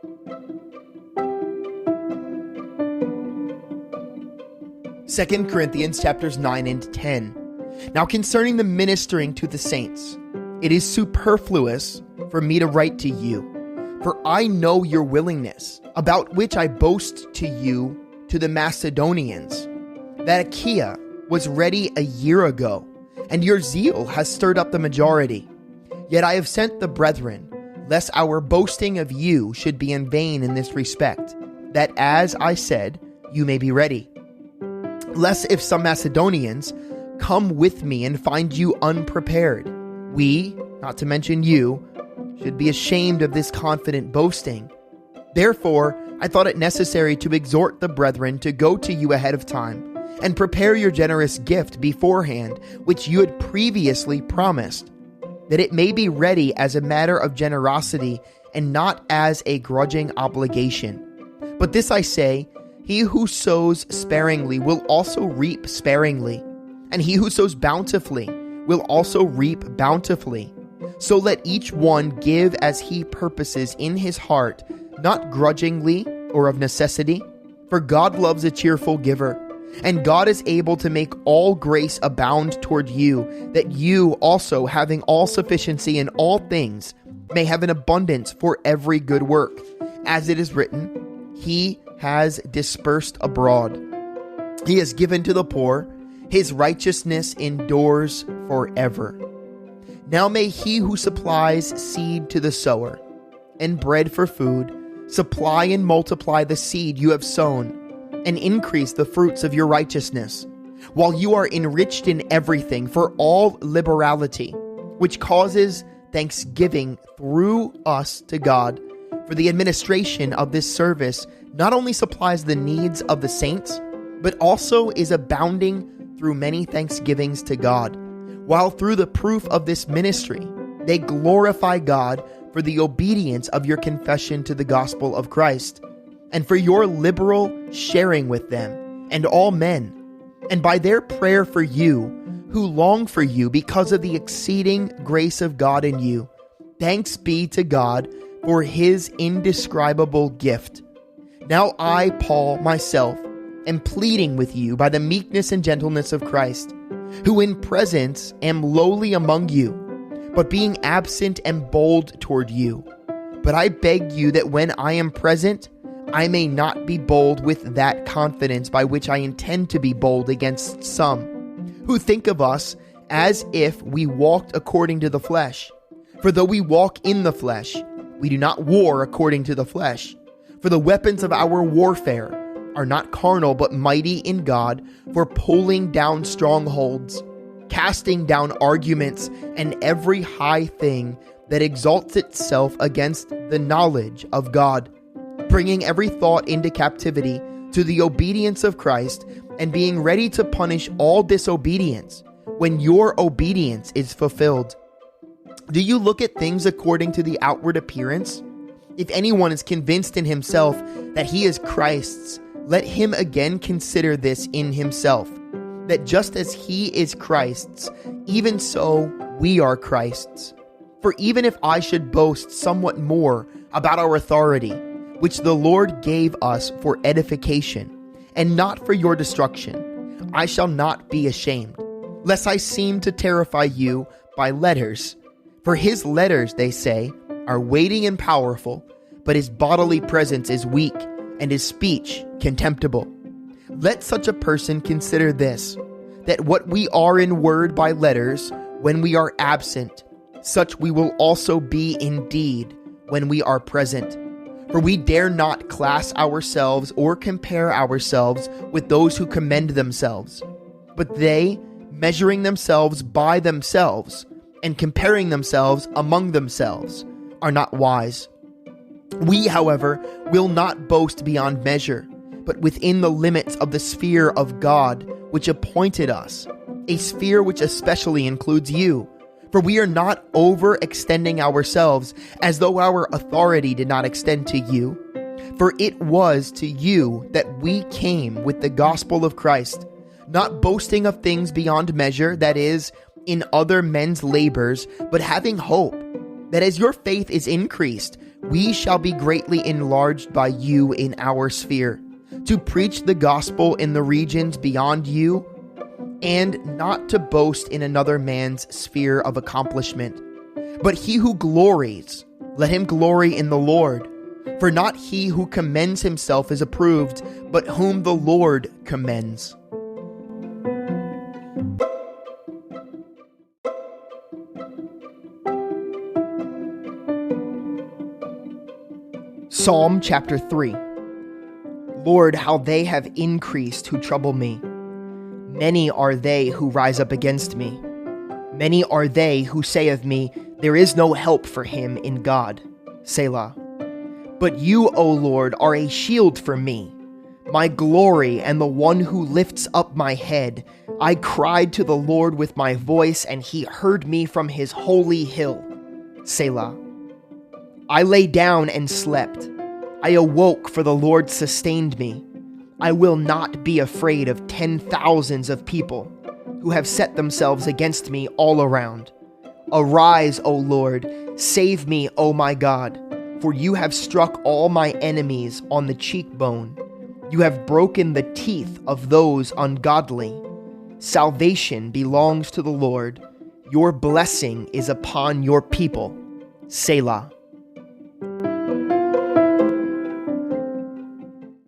2 Corinthians chapters 9 and 10. Now concerning the ministering to the saints, it is superfluous for me to write to you, for I know your willingness, about which I boast to you to the Macedonians, that Achaia was ready a year ago, and your zeal has stirred up the majority. Yet I have sent the brethren, lest our boasting of you should be in vain in this respect, that as I said, you may be ready. Lest if some Macedonians come with me and find you unprepared, we, not to mention you, should be ashamed of this confident boasting. Therefore, I thought it necessary to exhort the brethren to go to you ahead of time, and prepare your generous gift beforehand, which you had previously promised, that it may be ready as a matter of generosity, and not as a grudging obligation. But this I say, he who sows sparingly will also reap sparingly, and he who sows bountifully will also reap bountifully. So let each one give as he purposes in his heart, not grudgingly or of necessity, for God loves a cheerful giver. And God is able to make all grace abound toward you, that you also, having all sufficiency in all things, may have an abundance for every good work. As it is written, He has dispersed abroad. He has given to the poor. His righteousness endures forever. Now may he who supplies seed to the sower and bread for food supply and multiply the seed you have sown and increase the fruits of your righteousness, while you are enriched in everything for all liberality, which causes thanksgiving through us to God. For the administration of this service not only supplies the needs of the saints, but also is abounding through many thanksgivings to God, while through the proof of this ministry they glorify God for the obedience of your confession to the gospel of Christ, and for your liberal sharing with them and all men, and by their prayer for you, who long for you because of the exceeding grace of God in you. Thanks be to God for his indescribable gift. Now I, Paul, myself, am pleading with you by the meekness and gentleness of Christ, who in presence am lowly among you, but being absent am bold toward you. But I beg you that when I am present, I may not be bold with that confidence by which I intend to be bold against some, who think of us as if we walked according to the flesh. For though we walk in the flesh, we do not war according to the flesh. For the weapons of our warfare are not carnal, but mighty in God for pulling down strongholds, casting down arguments and every high thing that exalts itself against the knowledge of God, bringing every thought into captivity to the obedience of Christ, and being ready to punish all disobedience when your obedience is fulfilled. Do you look at things according to the outward appearance? If anyone is convinced in himself that he is Christ's, let him again consider this in himself, that just as he is Christ's, even so we are Christ's. For even if I should boast somewhat more about our authority, which the Lord gave us for edification, and not for your destruction, I shall not be ashamed, lest I seem to terrify you by letters. For his letters, they say, are weighty and powerful, but his bodily presence is weak, and his speech contemptible. Let such a person consider this, that what we are in word by letters, when we are absent, such we will also be in deed when we are present. For we dare not class ourselves or compare ourselves with those who commend themselves, but they, measuring themselves by themselves, and comparing themselves among themselves, are not wise. We, however, will not boast beyond measure, but within the limits of the sphere of God, which appointed us, a sphere which especially includes you. For we are not overextending ourselves as though our authority did not extend to you. For it was to you that we came with the gospel of Christ, not boasting of things beyond measure, that is, in other men's labors, but having hope, that as your faith is increased, We shall be greatly enlarged by you in our sphere, to preach the gospel in the regions beyond you, and not to boast in another man's sphere of accomplishment. But he who glories, let him glory in the Lord. For not he who commends himself is approved, but whom the Lord commends. Psalm chapter 3. Lord, how they have increased who trouble me. Many are they who rise up against me. Many are they who say of me, there is no help for him in God. Selah. But you, O Lord, are a shield for me, my glory and the one who lifts up my head. I cried to the Lord with my voice, and he heard me from his holy hill. Selah. I lay down and slept. I awoke, for the Lord sustained me. I will not be afraid of 10,000s of people who have set themselves against me all around. Arise, O Lord, save me, O my God, for you have struck all my enemies on the cheekbone. You have broken the teeth of those ungodly. Salvation belongs to the Lord. Your blessing is upon your people. Selah.